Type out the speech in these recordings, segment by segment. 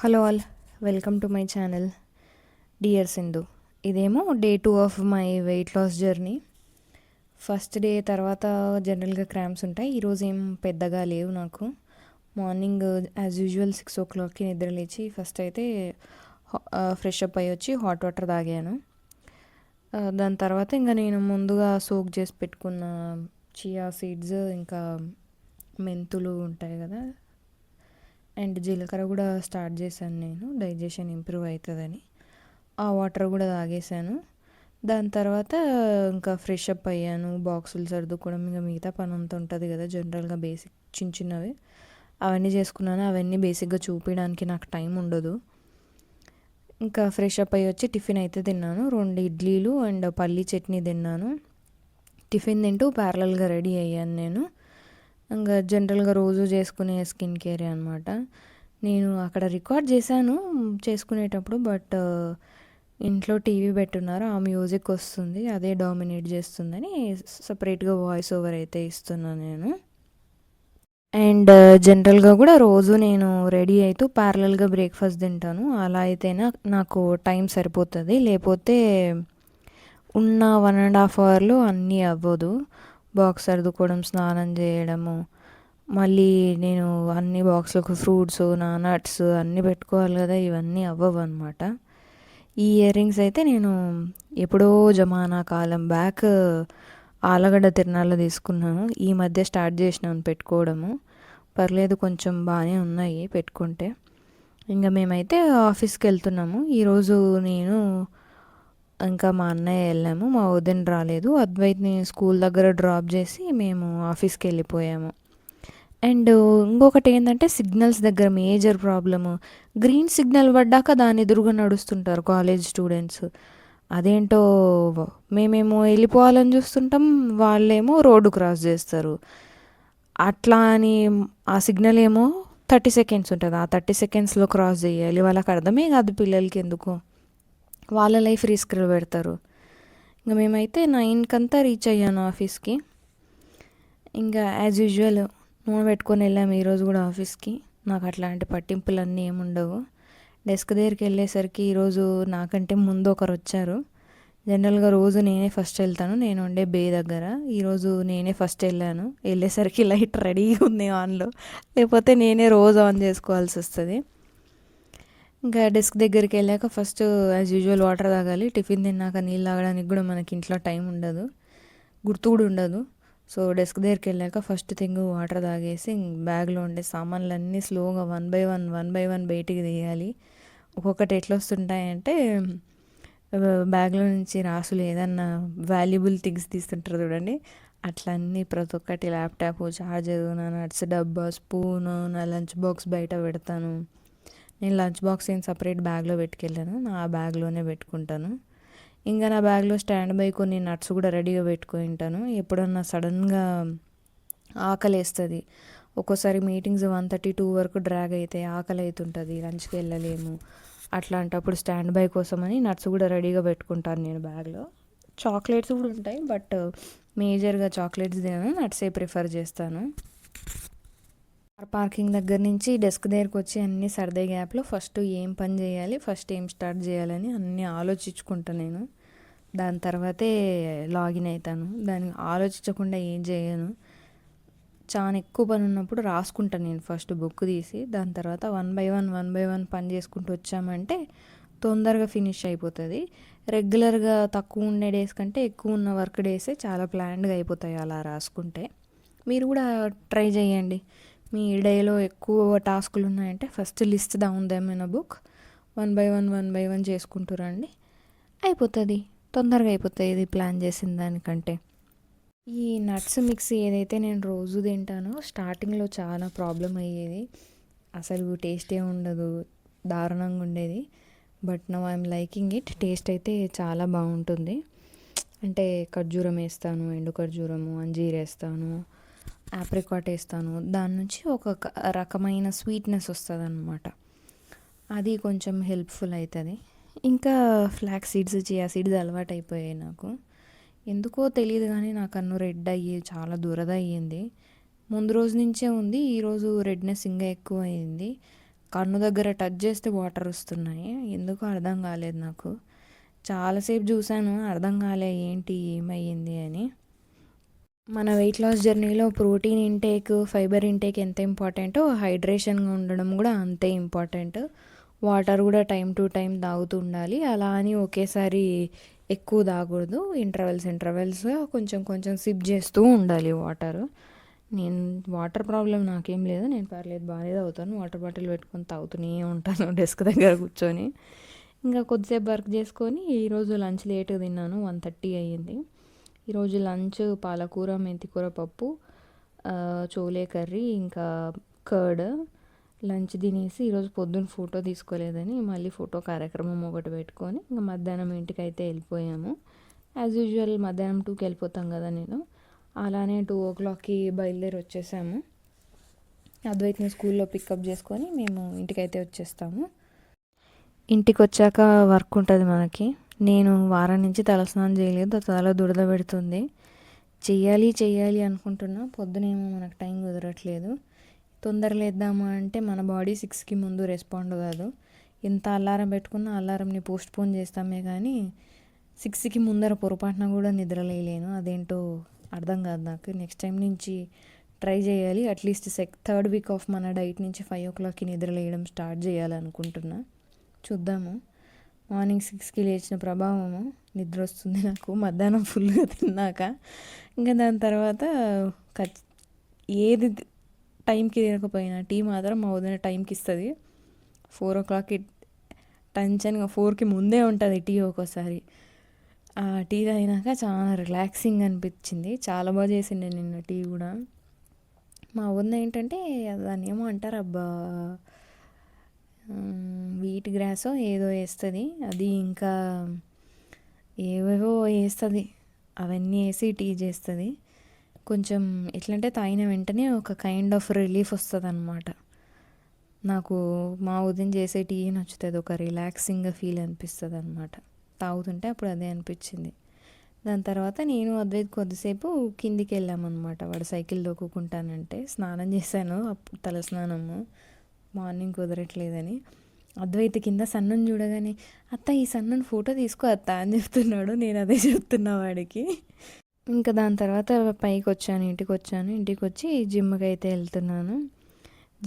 Hello all, welcome to my channel dear Sindhu. ఇదేమో day 2 of my weight loss journey. First day తర్వాత జనరల్గా cramps ఉంటాయి. ఈరోజు ఏం పెద్దగా లేవు నాకు. మార్నింగ్ యాజ్ యూజువల్ 6 o'clockకి నిద్ర లేచి ఫస్ట్ అయితే ఫ్రెష్ అప్ అయ్యి వచ్చి హాట్ వాటర్ తాగాను. దాని తర్వాత ఇంకా నేను ముందుగా సోక్ చేసి పెట్టుకున్న చియా సీడ్స్, ఇంకా మెంతులు ఉంటాయి కదా, అండ్ జీలకర్ర కూడా స్టార్ట్ చేశాను నేను, డైజెషన్ ఇంప్రూవ్ అవుతుందని. ఆ వాటర్ కూడా తాగేశాను. దాని తర్వాత ఇంకా ఫ్రెష్ అప్ అయ్యాను, బాక్సులు సర్దుకోవడం, ఇంకా మిగతా పని అంతా ఉంటుంది కదా జనరల్గా, బేసిక్ చిన్న చిన్నవి అవన్నీ చేసుకున్నాను. అవన్నీ బేసిక్గా చూపించడానికి నాకు టైం ఉండదు. ఇంకా ఫ్రెష్ అప్ అయ్యి వచ్చి టిఫిన్ అయితే తిన్నాను. 2 ఇడ్లీలు అండ్ పల్లీ చట్నీ తిన్నాను. టిఫిన్ తింటూ ప్యారలల్గా రెడీ అయ్యాను నేను. ఇంకా జనరల్గా రోజు చేసుకునే స్కిన్ కేరే అనమాట. నేను అక్కడ రికార్డ్ చేశాను చేసుకునేటప్పుడు, బట్ ఇంట్లో టీవీ పెట్టున్నారు, ఆ మ్యూజిక్ వస్తుంది, అదే డామినేట్ చేస్తుందని సపరేట్గా వాయిస్ ఓవర్ అయితే ఇస్తున్నాను నేను. అండ్ జనరల్గా కూడా రోజు నేను రెడీ అవుతూ ప్యారలల్గా బ్రేక్ఫాస్ట్ తింటాను. అలా అయితేనే నాకు టైం సరిపోతుంది, లేకపోతే ఉన్న 1.5 అవర్లో అన్నీ అవ్వదు. బాక్స్ సర్దుకోవడం, స్నానం చేయడము, మళ్ళీ నేను అన్ని బాక్స్లకు ఫ్రూట్స్, నట్స్ అన్నీ పెట్టుకోవాలి కదా, ఇవన్నీ అవ్వవు అనమాట. ఈ ఇయర్ రింగ్స్ అయితే నేను ఎప్పుడో జమానా కాలం బ్యాక్ ఆలగడ్డ తిరునాళ్ళలో తీసుకున్నాను. ఈ మధ్య స్టార్ట్ చేసినాను పెట్టుకోవడము. పర్లేదు, కొంచెం బాగానే ఉన్నాయి పెట్టుకుంటే. ఇంకా మేమైతే ఆఫీస్కి వెళ్తున్నాము ఈరోజు. నేను ఇంకా మా అన్నయ్య వెళ్ళాము, మా వదిన రాలేదు. అద్వైత్ని స్కూల్ దగ్గర డ్రాప్ చేసి మేము ఆఫీస్కి వెళ్ళిపోయాము. అండ్ ఇంకొకటి ఏంటంటే సిగ్నల్స్ దగ్గర మేజర్ ప్రాబ్లము. గ్రీన్ సిగ్నల్ పడ్డాక దాని ఎదురుగా నడుస్తుంటారు కాలేజ్ స్టూడెంట్స్. అదేంటో, మేమేమో వెళ్ళిపోవాలని చూస్తుంటాం, వాళ్ళేమో రోడ్డు క్రాస్ చేస్తారు. అట్లా అని ఆ సిగ్నల్ ఏమో 30 సెకండ్స్ ఉంటుంది, ఆ 30 సెకండ్స్లో క్రాస్ చేయాలి. వాళ్ళకి అర్థమే కాదు పిల్లలకి, ఎందుకు వాళ్ళ లైఫ్ రిస్క్లో పెడతారు. ఇంకా మేమైతే 9 రీచ్ అయ్యాను ఆఫీస్కి. ఇంకా యాజ్ యూజువల్ నూనె పెట్టుకొని వెళ్ళాము ఈరోజు కూడా ఆఫీస్కి. నాకు అట్లాంటి పట్టింపులు అన్నీ ఏముండవు. డెస్క్ దగ్గరికి వెళ్ళేసరికి ఈరోజు నాకంటే ముందు ఒకరు వచ్చారు. జనరల్గా రోజు నేనే ఫస్ట్ వెళ్తాను, నేను ఉండే బే దగ్గర. ఈరోజు నేనే ఫస్ట్ వెళ్ళాను. వెళ్ళేసరికి లైట్ రెడీగా ఉంది ఆన్లో, లేకపోతే నేనే రోజు ఆన్ చేసుకోవాల్సి వస్తుంది. ఇంకా డెస్క్ దగ్గరికి వెళ్ళాక ఫస్ట్ యాజ్ యూజువల్ వాటర్ తాగాలి. టిఫిన్ తిన్నాక నీళ్ళు తాగడానికి కూడా మనకి ఇంట్లో టైం ఉండదు, గుర్తు కూడా ఉండదు. సో డెస్క్ దగ్గరికి వెళ్ళాక ఫస్ట్ థింగ్ వాటర్ తాగేసి బ్యాగ్లో ఉండే సామాన్లన్నీ స్లోగా వన్ బై వన్ బయటికి తీయాలి. ఒక్కొక్కటి ఎట్లా వస్తుంటాయంటే, బ్యాగ్లో నుంచి రాసులు ఏదన్నా వాల్యుబుల్ థింగ్స్ తీస్తుంటారు చూడండి, అట్లా అన్నీ ప్రతి ఒక్కటి, ల్యాప్టాప్, చార్జరు, నా నట్స్ డబ్బా, స్పూను, నా లంచ్ బాక్స్ బయట పెడతాను. నేను లంచ్ బాక్స్ ఏం సపరేట్ బ్యాగ్లో పెట్టుకెళ్ళాను, నా బ్యాగ్లోనే పెట్టుకుంటాను. ఇంకా నా బ్యాగ్లో స్టాండ్ బై కొన్ని నట్స్ కూడా రెడీగా పెట్టుకొని ఉంటాను. ఎప్పుడన్నా సడన్గా ఆకలి వేస్తుంది, ఒక్కోసారి మీటింగ్స్ 1:32 వరకు డ్రాగ్ అయితే ఆకలి అవుతుంటుంది, లంచ్కి వెళ్ళలేము. అట్లాంటప్పుడు స్టాండ్ బై కోసమని నట్స్ కూడా రెడీగా పెట్టుకుంటాను నేను బ్యాగ్లో. చాక్లెట్స్ కూడా ఉంటాయి, బట్ మేజర్గా చాక్లెట్స్ తినను, నట్సే ప్రిఫర్ చేస్తాను. పార్కింగ్ దగ్గర నుంచి డెస్క్ దగ్గరకు వచ్చి అన్నీ సర్దే గ్యాప్లో ఫస్ట్ ఏం పని చేయాలి, ఫస్ట్ ఏం స్టార్ట్ చేయాలని అన్నీ ఆలోచించుకుంటాను నేను. దాని తర్వాతే లాగిన్ అవుతాను. దాన్ని ఆలోచించకుండా ఏం చేయను. చాలా ఎక్కువ పని ఉన్నప్పుడు రాసుకుంటాను నేను ఫస్ట్ బుక్ తీసి. దాని తర్వాత వన్ బై వన్ పని చేసుకుంటూ వచ్చామంటే తొందరగా ఫినిష్ అయిపోతుంది. రెగ్యులర్గా తక్కువ ఉండే డేస్ కంటే ఎక్కువ ఉన్న వర్క్ డేసే చాలా ప్లాన్డ్గా అయిపోతాయి అలా రాసుకుంటే. మీరు కూడా ట్రై చేయండి. మీ డేలో ఎక్కువ టాస్కులు ఉన్నాయంటే first list down them in a book, one by one చేసుకుంటూ రండి, అయిపోతుంది. తొందరగా అయిపోతుంది ఇది ప్లాన్ చేసిన దానికంటే. ఈ నట్స్ మిక్స్ ఏదైతే నేను రోజు తింటానో స్టార్టింగ్లో చాలా ప్రాబ్లం అయ్యేది, అసలు టేస్టే ఉండదు, దారుణంగా ఉండేది. But now I'm liking it. Taste అయితే చాలా బాగుంటుంది. అంటే ఖర్జూరం వేస్తాను, ఎండు ఖర్జూరము, అంజీర్ వేస్తాను, ఆప్రికాట్ వేస్తాను. దాని నుంచి ఒక రకమైన స్వీట్నెస్ వస్తుంది అన్నమాట, అది కొంచెం హెల్ప్ఫుల్ అవుతుంది. ఇంకా ఫ్లాక్స్ సీడ్స్, చియా సీడ్స్ అలవాటు అయిపోయాయి నాకు. ఎందుకో తెలియదు కానీ నా కన్ను రెడ్ అయ్యి చాలా దురద అయ్యింది. ముందు రోజు నుంచే ఉంది, ఈరోజు రెడ్నెస్ ఇంకా ఎక్కువ అయింది. కన్ను దగ్గర టచ్ చేస్తే వాటర్ వస్తున్నాయి. ఎందుకో అర్థం కాలేదు నాకు. చాలాసేపు చూసాను, అర్థం కాలే ఏంటి ఏమయ్యింది అని. మన వెయిట్ లాస్ జర్నీలో ప్రోటీన్ ఇంటేక్, ఫైబర్ ఇంటేక్ ఎంత ఇంపార్టెంటో హైడ్రేషన్గా ఉండడం కూడా అంతే ఇంపార్టెంట్. వాటర్ కూడా టైం టు టైం తాగుతూ ఉండాలి. అలా అని ఒకేసారి ఎక్కువ తాగకూడదు. ఇంటర్వెల్స్గా కొంచెం కొంచెం సిప్ చేస్తూ ఉండాలి వాటర్. నేను వాటర్ ప్రాబ్లం నాకేం లేదు, నేను పర్లేదు బాగానే తాగుతాను. వాటర్ బాటిల్ పెట్టుకొని తాగుతూనే ఉంటాను డెస్క్ దగ్గర కూర్చొని. ఇంకా కొద్దిసేపు వర్క్ చేసుకొని ఈరోజు లంచ్ లేట్గా తిన్నాను, 1:30 అయ్యింది. ఈరోజు లంచ్ పాలకూర, మెంతికూర పప్పు, చోలే కర్రీ, ఇంకా కర్డ్. లంచ్ తినేసి ఈరోజు పొద్దున్న ఫోటో తీసుకోలేదని మళ్ళీ ఫోటో కార్యక్రమం ఒకటి పెట్టుకొని ఇంకా మధ్యాహ్నం ఇంటికి అయితే వెళ్ళిపోయాము. యాజ్ యూజువల్ మధ్యాహ్నం 2కి వెళ్ళిపోతాం కదా నేను. అలానే 2 o'clockకి బయలుదేరి వచ్చేసాము. అద్వైత్ని స్కూల్లో పికప్ చేసుకొని మేము ఇంటికైతే వచ్చేస్తాము. ఇంటికి వచ్చాక వర్క్ ఉంటుంది మనకి. నేను వారం నుంచి తలస్నానం చేయలేదు, తల దురద పెడుతుంది. చెయ్యాలి అనుకుంటున్నా, పొద్దునేమో మనకు టైం కుదరట్లేదు. తొందర లేద్దామా అంటే మన బాడీ 6కి ముందు రెస్పాండ్ కాదు. ఎంత అలారం పెట్టుకున్నా అలారంని పోస్ట్పోన్ చేస్తామే కానీ 6కి ముందర పొరపాటున కూడా నిద్రలేయలేను. అదేంటో అర్థం కాదు నాకు. నెక్స్ట్ టైం నుంచి ట్రై చేయాలి. అట్లీస్ట్ 3rd వీక్ ఆఫ్ మన డైట్ నుంచి 5 o'clockకి నిద్రలేయడం స్టార్ట్ చేయాలనుకుంటున్నా. చూద్దాము. మార్నింగ్ 6కి లేచిన ప్రభావము నిద్ర వస్తుంది నాకు మధ్యాహ్నం ఫుల్గా తిన్నాక. ఇంకా దాని తర్వాత ఏది టైంకి తినకపోయినా టీ మాత్రం మా వదిన టైంకి ఇస్తుంది. 4 o'clockకి టెన్షన్గా 4కి ముందే ఉంటుంది టీ. ఒక్కోసారి ఆ టీ తాగినాక చాలా రిలాక్సింగ్ అనిపించింది. చాలా బాగా చేసిండే నిన్న టీ కూడా. మా వదిన ఏంటంటే దాన్ని ఏమో అంటారు అబ్బా, వీట్ గ్రాసో ఏదో వేస్తుంది. అది ఇంకా ఏవేవో వేస్తుంది, అవన్నీ వేసి టీ చేస్తుంది. కొంచెం ఎట్లంటే తాగిన వెంటనే ఒక కైండ్ ఆఫ్ రిలీఫ్ వస్తుంది అనమాట. నాకు మా వదిన చేసే టీ నచ్చుతుంది. ఒక రిలాక్సింగ్గా ఫీల్ అనిపిస్తుంది అనమాట తాగుతుంటే. అప్పుడు అదే అనిపించింది. దాని తర్వాత నేను అద్వైత్ కొద్దిసేపు కిందికి వెళ్ళామన్నమాట. వాడు సైకిల్ దొక్కుకుంటానంటే స్నానం చేశాను, తల స్నానము. మార్నింగ్ కుదరట్లేదని అద్వైత్ కింద సన్నను చూడగానే అత్త ఈ సన్నను ఫోటో తీసుకో అత్త అని చెప్తున్నాడు. నేను అదే చెప్తున్నా వాడికి. ఇంకా దాని తర్వాత పైకి వచ్చాను, ఇంటికి వచ్చి జిమ్కి అయితే వెళ్తున్నాను.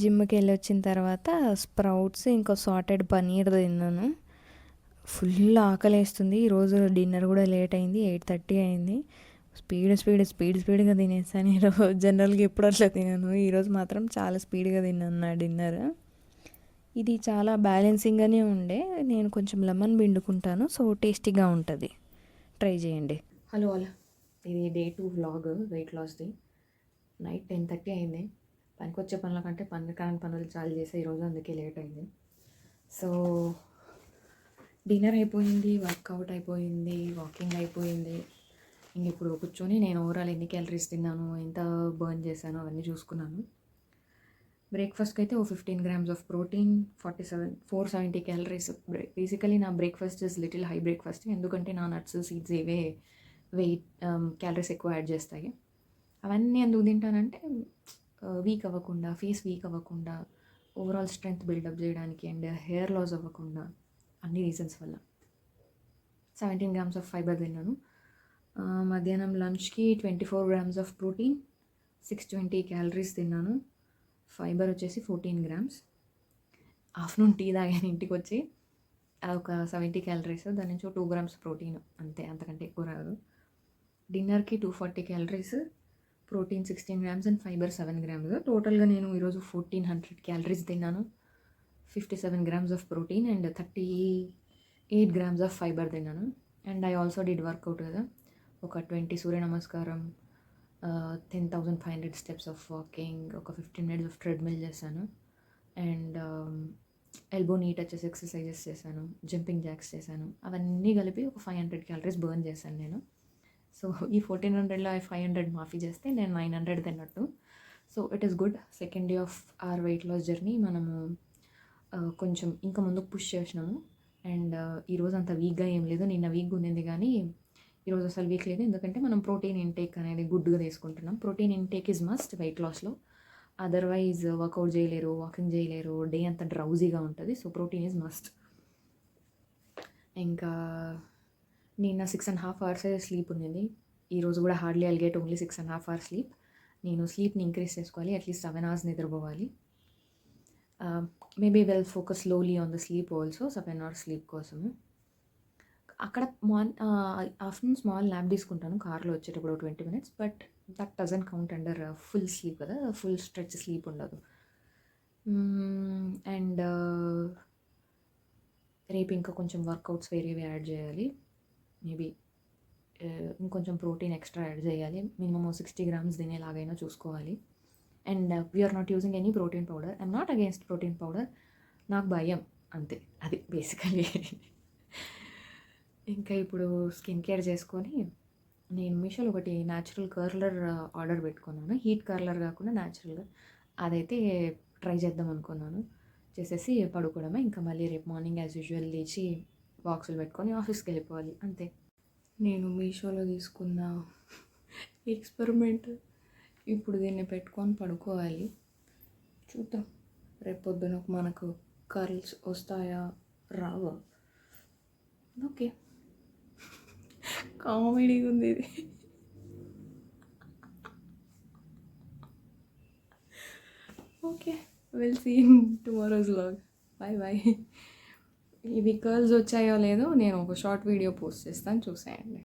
జిమ్కి వెళ్ళి వచ్చిన తర్వాత స్ప్రౌట్స్ ఇంకా సాటెడ్ పనీర్ తిన్నాను. ఫుల్ ఆకలి వేస్తుంది. ఈరోజు డిన్నర్ కూడా లేట్ అయింది, 8:30 అయింది. స్పీడ్గా తినేసాను ఈరోజు. జనరల్గా ఎప్పుడు అట్లా తినాను, ఈరోజు మాత్రం చాలా స్పీడ్గా తిన్నాను నా డిన్నర్. ఇది చాలా బ్యాలెన్సింగ్గానే ఉండే. నేను కొంచెం లెమన్ పిండుకుంటాను, సో టేస్టీగా ఉంటుంది. ట్రై చేయండి. హలో అలా, ఇది Day 2 వ్లాగ్ వెయిట్ లాస్ది. నైట్ 10:30 అయింది. పనికి వచ్చే పనుల కంటే కాని పనులు చాలా చేసే ఈరోజు, అందుకే లేట్ అయింది. సో డిన్నర్ అయిపోయింది, వర్కౌట్ అయిపోయింది, వాకింగ్ అయిపోయింది. ఇంక ఇప్పుడు కూర్చొని నేను ఓవరాల్ ఎన్ని క్యాలరీస్ తిన్నాను, ఎంత బర్న్ చేశాను అవన్నీ చూసుకున్నాను. బ్రేక్ఫాస్ట్కి అయితే 15 grams of protein, 470 calories. Basically నా breakfast is little high breakfast, ఎందుకంటే నా నట్స్, సీడ్స్ ఇవే వెయిట్ క్యాలరీస్ ఎక్కువ యాడ్ చేస్తాయి. అవన్నీ ఎందుకు తింటానంటే వీక్ అవ్వకుండా, ఫేస్ వీక్ అవ్వకుండా, ఓవరాల్ స్ట్రెంగ్త్ బిల్డప్ చేయడానికి అండ్ హెయిర్ లాస్ అవ్వకుండా, అన్ని రీజన్స్ వల్ల. 17 grams ఆఫ్ ఫైబర్ తిన్నాను. మధ్యాహ్నం లంచ్కి 24 grams ఆఫ్ ప్రోటీన్, 620 క్యాలరీస్ తిన్నాను. ఫైబర్ వచ్చేసి 14 grams. ఆఫ్టర్నూన్ టీ తాగాను ఇంటికి వచ్చి, అదొక 70 క్యాలరీస్. దాని నుంచి 2 grams ప్రోటీన్, అంతే, అంతకంటే ఎక్కువ రాదు. డిన్నర్కి 240 calories, protein 16 grams and fibre 7 grams. టోటల్గా నేను ఈరోజు 1400 క్యాలరీస్ తిన్నాను. 57 grams of protein and 38 grams of fibre తిన్నాను. And I also did workout కదా, ఒక 20 సూర్య నమస్కారం, 10,500 steps ఆఫ్ వాకింగ్, ఒక 15 minutes ఆఫ్ ట్రెడ్మిల్ చేశాను. అండ్ ఎల్బో నీ టచెస్ ఎక్సర్సైజెస్ చేశాను, జంపింగ్ జాక్స్ చేశాను. అవన్నీ కలిపి ఒక 500 క్యాలరీస్ బర్న్ చేశాను నేను. సో ఈ 1400లో 500 మాఫీ చేస్తే నేను 900 తిన్నట్టు. So it is good. Second day of our weight loss journey మనము కొంచెం ఇంకా ముందుకు పుష్ చేసినాము. అండ్ ఈరోజు అంత వీక్గా ఏం లేదు. నిన్న వీక్గా ఉన్నింది కానీ ఈరోజు అసలు వీక్ లేదు, ఎందుకంటే మనం ప్రోటీన్ ఇంటేక్ అనేది గుడ్గా తీసుకుంటున్నాం. Protein intake is must weight లాస్లో. అదర్వైజ్ వర్కౌట్ చేయలేరు, వాకింగ్ చేయలేరు, డే అంతా డ్రౌజీగా ఉంటుంది. So protein is must. ఇంకా నిన్న 6.5 అవర్సే స్లీప్ ఉన్నింది. ఈరోజు కూడా hardly I'll get only 6.5 hours sleep. నేను స్లీప్ని ఇంక్రీజ్ చేసుకోవాలి, అట్లీస్ట్ 7 అవర్స్ నిద్రపోవాలి. Maybe well focus slowly on the sleep also, 7 hours sleep కోసము. అక్కడ ఆఫ్టర్నూన్ స్మాల్ ల్యాబ్ తీసుకుంటాను కార్లో వచ్చేటప్పుడు 20 minutes, but that doesn't count under full sleep కదా, ఫుల్ స్ట్రెచ్ స్లీప్ ఉండదు. అండ్ రేపు ఇంకా కొంచెం వర్కౌట్స్ వేరేవి యాడ్ చేయాలి. మేబీ ఇంకొంచెం ప్రోటీన్ ఎక్స్ట్రా యాడ్ చేయాలి. మినిమమ్ 60 grams తినేలాగైనా చూసుకోవాలి. And we're not using any protein powder. I'm not against protein powder, నాకు భయం అంతే, అది బేసికలీ. ఇంకా ఇప్పుడు స్కిన్ కేర్ చేసుకొని నేను మీషోలో ఒకటి న్యాచురల్ కర్లర్ ఆర్డర్ పెట్టుకున్నాను. హీట్ కర్లర్ కాకుండా న్యాచురల్గా, అదైతే ట్రై చేద్దాం అనుకున్నాను. చేసేసి పడుకోవడమే. ఇంకా మళ్ళీ రేపు మార్నింగ్ యాజ్ యూజువల్ లేచి బాక్సులు పెట్టుకొని ఆఫీస్కి వెళ్ళిపోవాలి అంతే. నేను మీషోలో తీసుకున్న ఎక్స్పెరిమెంట్ ఇప్పుడు దీన్ని పెట్టుకొని పడుకోవాలి. చూద్దాం రేపు పొద్దున మనకు కర్ల్స్ వస్తాయా రావా. ఓకే, కామెడీగా ఉంది ఇది. Okay, will see in tomorrow's vlog. Bye bye. ఇవి కర్ల్స్ వచ్చాయో లేదో నేను ఒక షార్ట్ వీడియో పోస్ట్ చేస్తాను, చూసేయండి.